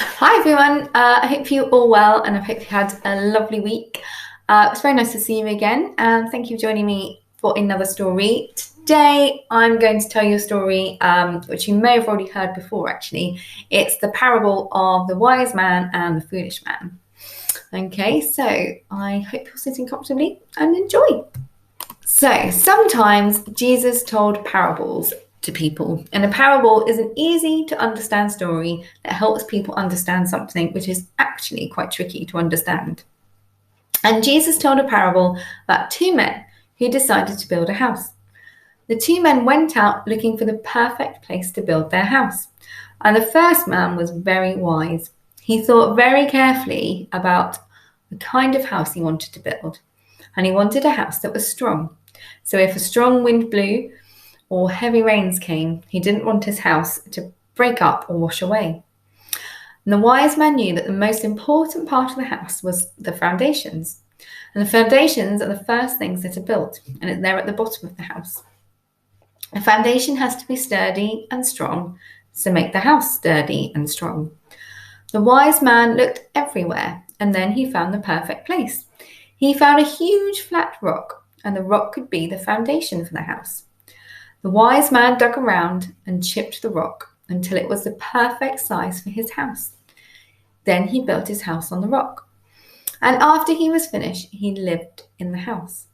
Hi everyone, I hope you're all well and I hope you had a lovely week. It's very nice to see you again and thank you for joining me for another story. Today I'm going to tell you a story which you may have already heard before actually. It's the parable of the wise man and the foolish man. Okay, so I hope you're sitting comfortably and enjoy. So sometimes Jesus told parables to people, and a parable is an easy to understand story that helps people understand something which is actually quite tricky to understand. And Jesus told a parable about two men who decided to build a house. The two men went out looking for the perfect place to build their house. And the first man was very wise. He thought very carefully about the kind of house he wanted to build. And he wanted a house that was strong. So if a strong wind blew or heavy rains came, he didn't want his house to break up or wash away. And the wise man knew that the most important part of the house was the foundations. And the foundations are the first things that are built, and they're at the bottom of the house. A foundation has to be sturdy and strong to make the house sturdy and strong. The wise man looked everywhere, and then he found the perfect place. He found a huge flat rock, and the rock could be the foundation for the house. The wise man dug around and chipped the rock until it was the perfect size for his house. Then he built his house on the rock. And after he was finished, he lived in the house.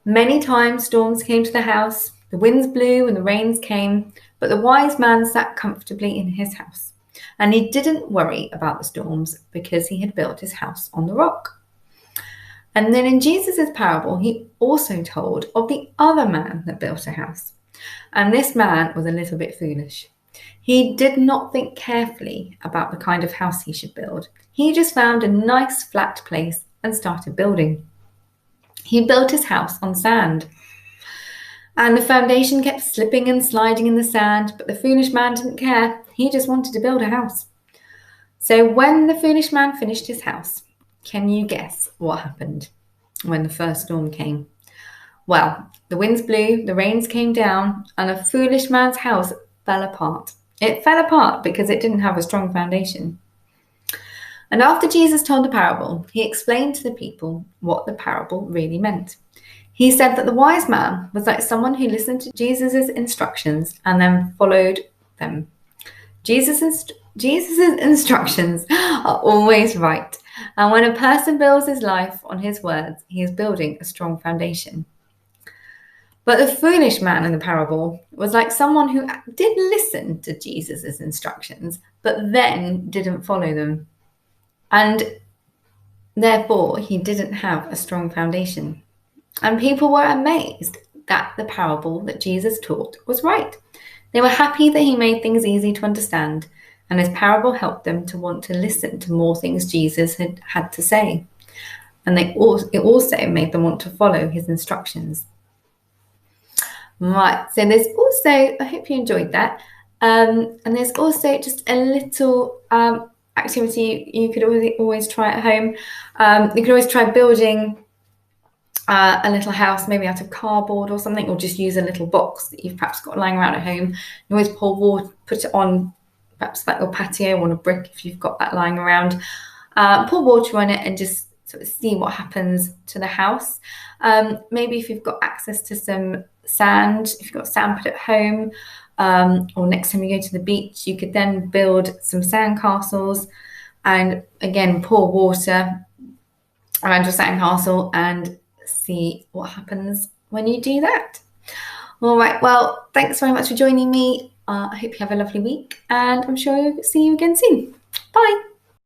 Many times storms came to the house, the winds blew and the rains came, but the wise man sat comfortably in his house. And he didn't worry about the storms because he had built his house on the rock. And then in Jesus' parable, he also told of the other man that built a house. And this man was a little bit foolish. He did not think carefully about the kind of house he should build. He just found a nice flat place and started building. He built his house on sand. And the foundation kept slipping and sliding in the sand, but the foolish man didn't care. He just wanted to build a house. So when the foolish man finished his house, can you guess what happened when the first storm came? Well, the winds blew, the rains came down, and the foolish man's house fell apart. It fell apart because it didn't have a strong foundation. And after Jesus told the parable, he explained to the people what the parable really meant. He said that the wise man was like someone who listened to Jesus' instructions and then followed them. Jesus' instructions are always right. And when a person builds his life on his words, he is building a strong foundation. But the foolish man in the parable was like someone who did listen to Jesus' instructions, but then didn't follow them. And therefore, he didn't have a strong foundation. And people were amazed that the parable that Jesus taught was right. They were happy that he made things easy to understand, and his parable helped them to want to listen to more things Jesus had to say. And it also made them want to follow his instructions. Right, so there's also, I hope you enjoyed that, and there's also just a little activity you could always try at home. You could always try building a little house, maybe out of cardboard or something, or just use a little box that you've perhaps got lying around at home. You always pour water, put it on perhaps like your patio on a brick if you've got that lying around. Pour water on it and just sort of see what happens to the house. Maybe if you've got access to some sand, if you've got sand put at home, or next time you go to the beach, you could then build some sand castles and again pour water around your sand castle and see what happens when you do that. All right, well, thanks very much for joining me. I hope you have a lovely week and I'm sure I'll see you again soon. Bye.